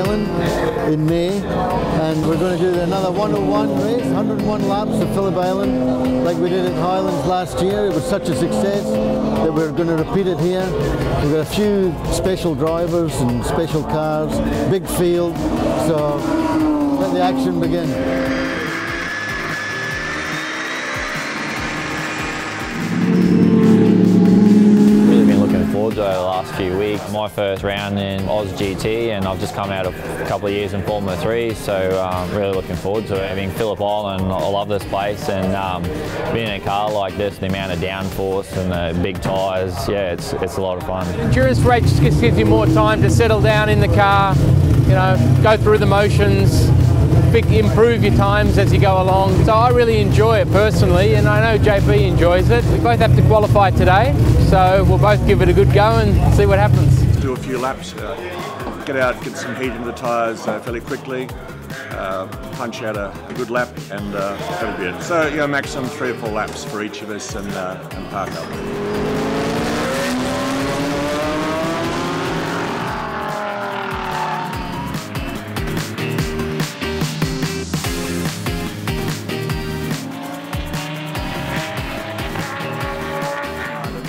Island in May, and we're going to do another 101 race, 101 laps of Phillip Island, like we did at Highlands last year. It was such a success that we're going to repeat it here. We've got a few special drivers and special cars, big field, so let the action begin. Forward over the last few weeks. My first round in Oz GT, and I've just come out of a couple of years in Formula 3, so really looking forward to it. I mean, Phillip Island, I love this place, and being in a car like this, the amount of downforce and the big tyres, yeah, it's a lot of fun. Endurance race just gives you more time to settle down in the car, you know, go through the motions, improve your times as you go along. So I really enjoy it personally, and I know JP enjoys it. We both have to qualify today, so we'll both give it a good go and see what happens. Do a few laps, get out, get some heat into the tyres fairly quickly, punch out a good lap, and that'll be it. So, you know, maximum 3 or 4 laps for each of us, and park up.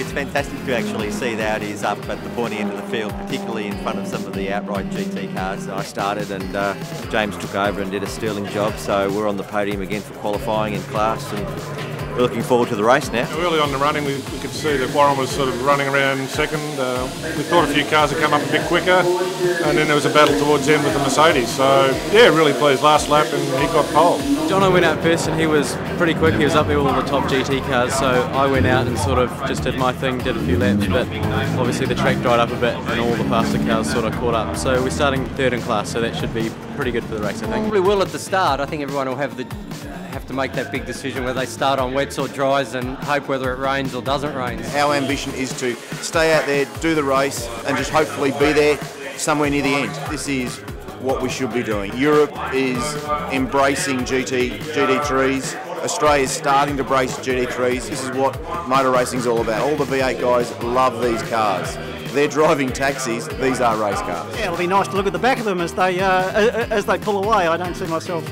It's fantastic to actually see the Audis up at the pointy end of the field, particularly in front of some of the outright GT cars. I started and James took over and did a sterling job, so we're on the podium again for qualifying in class, and we're looking forward to the race now. Early on the running, we could see that Warren was sort of running around second. We thought a few cars had come up a bit quicker, and then there was a battle towards the end with the Mercedes. So, yeah, really pleased. Last lap, and he got pole. Jono went out first, and he was pretty quick. He was up there with all the top GT cars, so I went out and sort of just did my thing, did a few laps, but obviously the track dried up a bit, and all the faster cars sort of caught up. So we're starting third in class, so that should be pretty good for the race, I think. Probably will at the start. I think everyone will have to make that big decision whether they start on wets or dries and hope whether it rains or doesn't rain. Our ambition is to stay out there, do the race, and just hopefully be there somewhere near the end. This is what we should be doing. Europe is embracing GT3s. Australia is starting to embrace GT3s. This is what motor racing is all about. All the V8 guys love these cars. They're driving taxis, these are race cars. Yeah, it'll be nice to look at the back of them as they pull away. I don't see myself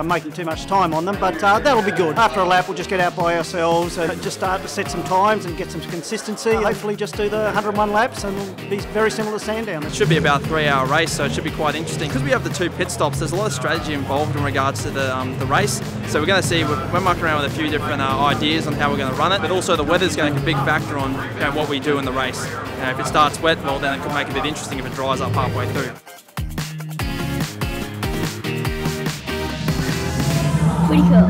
making too much time on them, but that'll be good. After a lap, we'll just get out by ourselves and just start to set some times and get some consistency. Hopefully just do the 101 laps, and it'll be very similar to Sandown. It should be about a 3-hour race, so it should be quite interesting. Because we have the 2 pit stops, there's a lot of strategy involved in regards to the race. So we're going to see, we're mucking around with a few different ideas on how we're going to run it, but also the weather's going to be a big factor on what we do in the race. If it starts wet, well, then it could make it a bit interesting if it dries up halfway through. Pretty cool.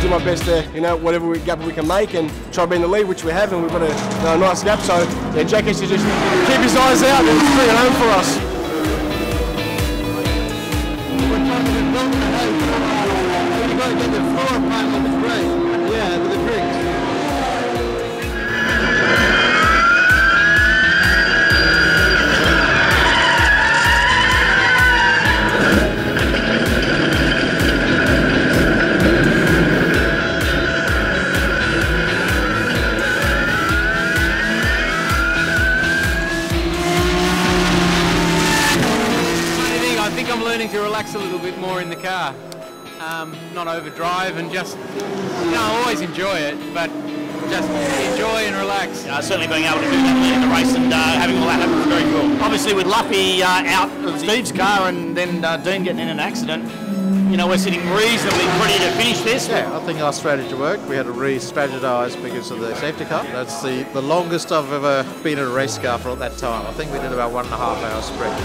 Do my best to, whatever gap we can make, and try to be in the lead, which we have, and we've got a nice gap. So, yeah, Jack has to just keep his eyes out and bring it home for us. You've got to get the floor part of the brake. Yeah, with the brakes. To relax a little bit more in the car, not overdrive, and just, I always enjoy it, but just enjoy and relax. Certainly being able to do that in the race and having all that happen was very cool. Obviously with Luffy out of Steve's car and then Dean getting in an accident, you know, we're sitting reasonably pretty to finish this. Yeah, I think our strategy worked. We had to re-strategise because of the safety car. That's the longest I've ever been in a race car for at that time. I think we did about 1.5 hours sprint.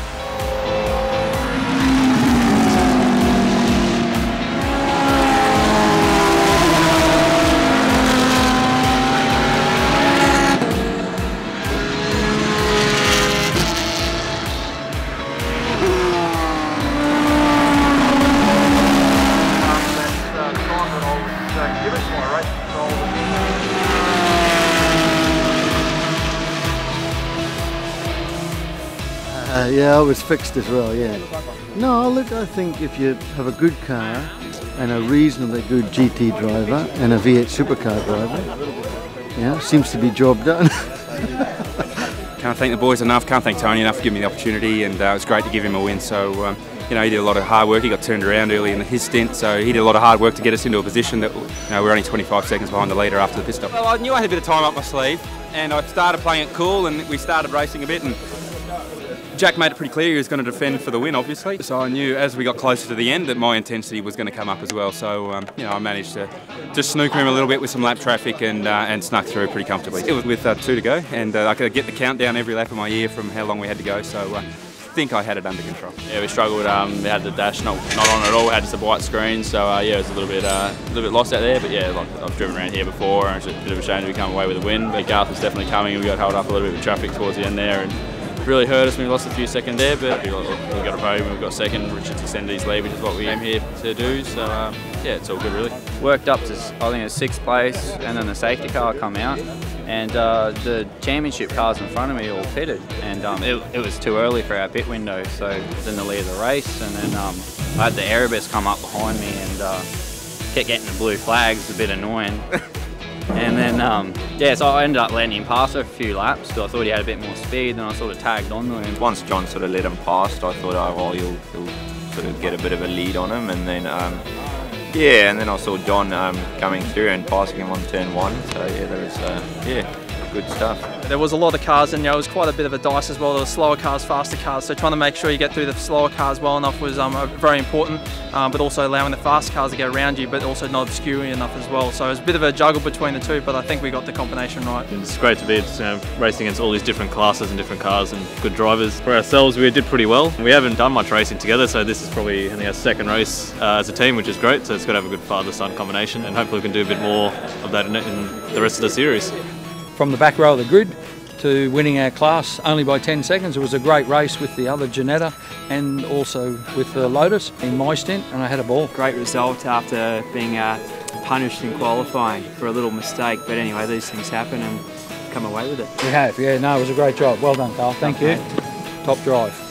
Yeah, I was fixed as well, yeah. No, look, I think if you have a good car and a reasonably good GT driver and a V8 supercar driver, yeah, seems to be job done. Can't thank the boys enough, can't thank Tony enough for giving me the opportunity, and it was great to give him a win. So, you know, he did a lot of hard work. He got turned around early in his stint, so he did a lot of hard work to get us into a position that, you know, we're only 25 seconds behind the leader after the pit stop. Well, I knew I had a bit of time up my sleeve, and I started playing it cool, and we started racing a bit, and Jack made it pretty clear he was going to defend for the win, obviously. So I knew as we got closer to the end that my intensity was going to come up as well. So you know, I managed to just snooker him a little bit with some lap traffic and snuck through pretty comfortably. It was with 2 to go, and I could get the countdown every lap of my ear from how long we had to go. So I think I had it under control. Yeah, we struggled. We had the dash not on at all. We had just a white screen. So yeah, it was a little bit lost out there. But yeah, like I've driven around here before, and it's a bit of a shame to come away with a win. But Garth was definitely coming. We got held up a little bit with traffic towards the end there, and really hurt us when we lost a few seconds there, but we got a podium, we got second. Richard's extended his lead, which is what we came here to do. So yeah, it's all good really. Worked up to I think it's 6th place, and then the safety car come out, and the championship cars in front of me all pitted, and it was too early for our pit window, so I was in the lead of the race, and then I had the Erebus come up behind me and kept getting the blue flags, a bit annoying. And then, yeah, so I ended up letting him pass for a few laps because I thought he had a bit more speed, and I sort of tagged on to him. Once John sort of let him past, I thought, oh, well, you'll sort of get a bit of a lead on him. And then, yeah, and then I saw John coming through and passing him on turn 1. So, yeah, there was, yeah, good stuff. There was a lot of cars, and you know, it was quite a bit of a dice as well. There were slower cars, faster cars, so trying to make sure you get through the slower cars well enough was very important, but also allowing the fast cars to get around you, but also not obscuring enough as well. So it was a bit of a juggle between the two, but I think we got the combination right. It's great to be racing against all these different classes and different cars and good drivers. For ourselves, we did pretty well. We haven't done much racing together, so this is probably only our 2nd race as a team, which is great. So it's got to have a good father-son combination, and hopefully we can do a bit more of that in the rest of the series. From the back row of the grid to winning our class only by 10 seconds. It was a great race with the other Janetta and also with the Lotus in my stint, and I had a ball. Great result after being punished in qualifying for a little mistake, but anyway, these things happen and come away with it. We have, yeah, no, it was a great job. Well done, Carl. Thank you. Top drive.